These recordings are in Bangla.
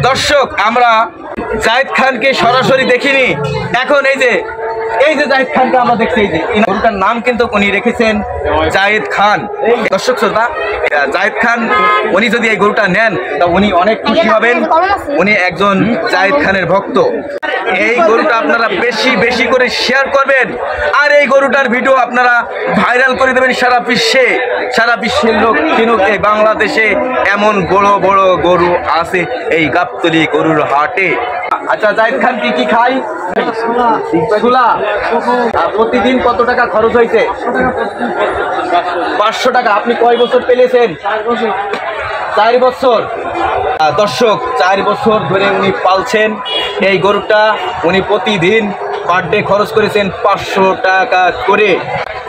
দর্শক আমরা জায়েদ খানকে সরাসরি দেখিনি, এখন এই যে জায়েদ খানকে আমরা দেখছি, এই যে গরুটার নাম কিন্তু উনি রেখেছেন জায়েদ খান। দর্শক শ্রোতা, জায়েদ খান উনি যদি এই গরুটা নেন তা উনি অনেক খুশি হবেন, উনি একজন জায়েদ খানের ভক্ত। এই গরুটা আপনারা বেশি বেশি করে শেয়ার করবেন আর এই গরুটার ভিডিও আপনারা ভাইরাল করে দেবেন সারা বিশ্বের লোক কিনুক। এই বাংলাদেশে এমন বড় বড় গরু আছে এই গাবতলী গরুর হাটে। আচ্ছা, জায়েদ খান কি খায়? ছোলা। প্রতিদিন কত টাকা খরচ হয়েছে? 500 টাকা। আপনি কয় বছর পেলেছেন? 4 বছর। দর্শক, 4 বছর ধরে উনি পালছেন এই গরুটা। উনি প্রতিদিন পার ডে খরচ করেছেন 500 টাকা করে।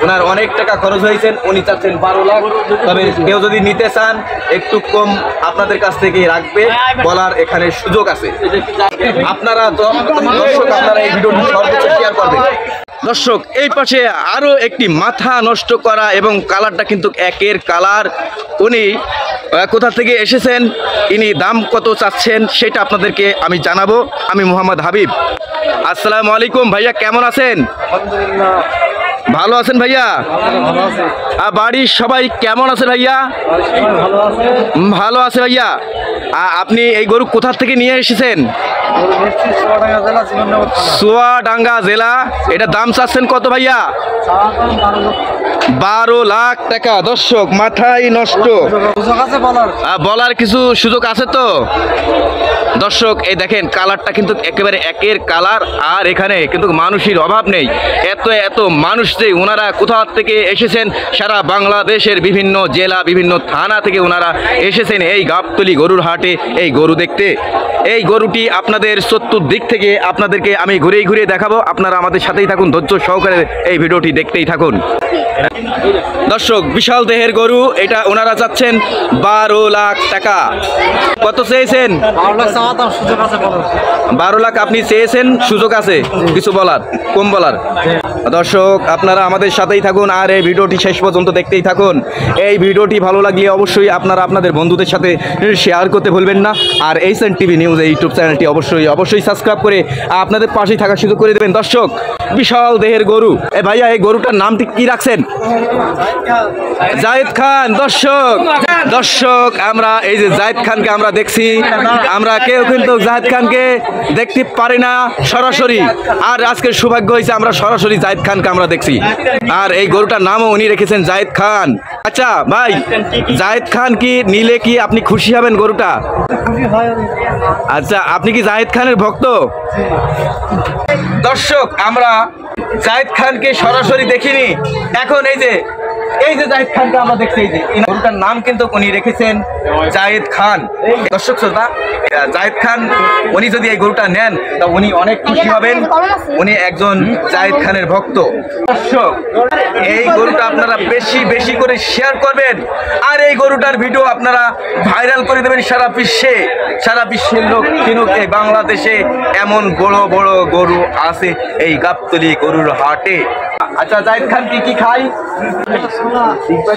ওনার অনেক টাকা খরচ হয়েছেন, উনি চাচ্ছেন 12 লাখ। তবে কেউ যদি নিতে চান একটু কম আপনাদের কাছ থেকে রাখবে, বলার এখানে সুযোগ আছে। আপনারা দর্শক আপনারা এই ভিডিওটি সর্বোচ্চ শেয়ার করবেন। দর্শক, এই পাশে আরো একটি মাথা নষ্ট করা এবং কালারটা কিন্তু একের কালার। উনি কোথা থেকে এসেছেন, ইনি দাম কত চাচ্ছেন সেটা আপনাদেরকে আমি জানাবো। আমি মোহাম্মদ হাবিব। আসসালামু আলাইকুম ভাইয়া, কেমন আছেন? আলহামদুলিল্লাহ। ভালো আছেন ভাইয়া? আর বাড়ির সবাই কেমন আছে ভাইয়া? ভালো আছে ভাইয়া। আপনি এই গরু কোথা থেকে নিয়ে এসেছেন? চুয়াডাঙ্গা জেলা। এটা দাম চাচ্ছেন কত ভাইয়া? 12 লাখ টাকা। দর্শক, মাথায় নষ্ট। বলার কিছু সুযোগ আছে তো? দর্শক, এই দেখেন কালারটা কিন্তু একেবারে একের কালার। আর এখানে কিন্তু মানুষের অভাব নেই, এত মানুষ যে ওনারা কোথা থেকে এসেছেন, সারা বাংলাদেশের বিভিন্ন জেলা বিভিন্ন থানা থেকে ওনারা এসেছেন এই গাবতলী গরুর হাটে এই গরু দেখতে। এই গরুটি আপনাদের চতুর্দিক থেকে আপনাদেরকে আমি ঘুরে দেখাবো। আপনারা আমাদের সাথেই থাকুন, ধৈর্য সহকারে এই ভিডিওটি দেখতেই থাকুন। দর্শক, বিশাল দেহের গরু এটা। ওনারা চাচ্ছেন 12 লাখ টাকা। কত চেয়েছেন? 12 লাখ আপনি চেয়েছেন, সুযোগ আছে কিছু বলার, কম বলার? দর্শক, আপনারা আমাদের সাথেই থাকুন আর এই ভিডিওটি শেষ পর্যন্ত দেখতেই থাকুন। এই ভিডিওটি ভালো লাগলে অবশ্যই আপনারা আপনাদের বন্ধুদের সাথে শেয়ার করতে ভুলবেন না। আর এইচএন টিভি নিউজ এই ইউটিউব চ্যানেলটি অবশ্যই সাবস্ক্রাইব করে আপনাদের পাশেই থাকার সুযোগ করে দেবেন। দর্শক, বিশাল দেহের গরু। ভাইয়া, এই গরুটার নামটি কি রাখছেন? জায়েদ খান। দর্শক আমরা এই যে জায়েদ খানকে আমরা দেখছি, আমরা কেউ কিন্তু জায়েদ খানকে দেখতে পারি না সরাসরি। আর আজকের সৌভাগ্য হয়েছে আমরা সরাসরি জায়েদ খানকে আমরা দেখছি। আর এই গরুটার নামও উনি রেখেছেন জায়েদ খান। আচ্ছা ভাই, জায়েদ খান কি নিলে কি আপনি খুশি হবেন গরুটা? আচ্ছা, আপনি কি জায়েদ খানের ভক্ত? দর্শক, আমরা জায়েদ খানকে সরাসরি দেখিনি, এখন এই যে জায়েদ খানকে আমরা দেখছি, এই যে গরুটার নাম কিন্তু উনি রেখেছেন জায়েদ খান। দর্শক শ্রোতা, জায়েদ খান উনি যদি এই গরুটা নেন তা উনি অনেক খুশি হবেন, উনি একজন জায়েদ খানের ভক্ত। দর্শক, এই গরুটা আপনারা বেশি বেশি করে শেয়ার করবেন আর এই গরুটার ভিডিও আপনারা ভাইরাল করে দেবেন সারা বিশ্বের লোক কিনুক। এই বাংলাদেশে এমন বড় বড় গরু আছে এই গাবতলী গরুর হাটে। আচ্ছা, জায়েদ খান কি খায়?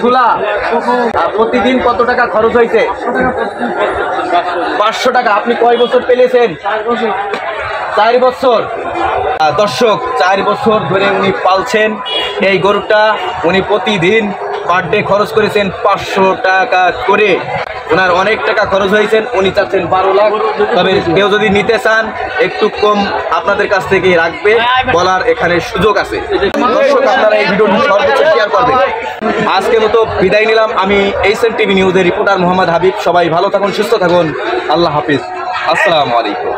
ছোলা। প্রতিদিন কত টাকা খরচ হয়েছে? 500 টাকা। আপনি কয় বছর পেলেছেন? 4 বছর। দর্শক, 4 বছর ধরে উনি পালছেন এই গরুটা। উনি প্রতিদিন পার ডে খরচ করেছেন 500 টাকা করে। ওনার অনেক টাকা খরচ হয়েছেন, উনি চাচ্ছেন 12 লাখ। তবে কেউ যদি নিতে চান একটু কম আপনাদের কাছ থেকে রাখবে, বলার এখানে সুযোগ আছে। দর্শক, আপনারা এই ভিডিওটি সর্বোচ্চ শেয়ার করবেন। আজকের মতো বিদায় নিলাম। আমি এইচএন টিভি নিউজের রিপোর্টার মোহাম্মদ হাবিব। সবাই ভালো থাকুন, সুস্থ থাকুন। আল্লাহ হাফিজ। আসসালামু আলাইকুম।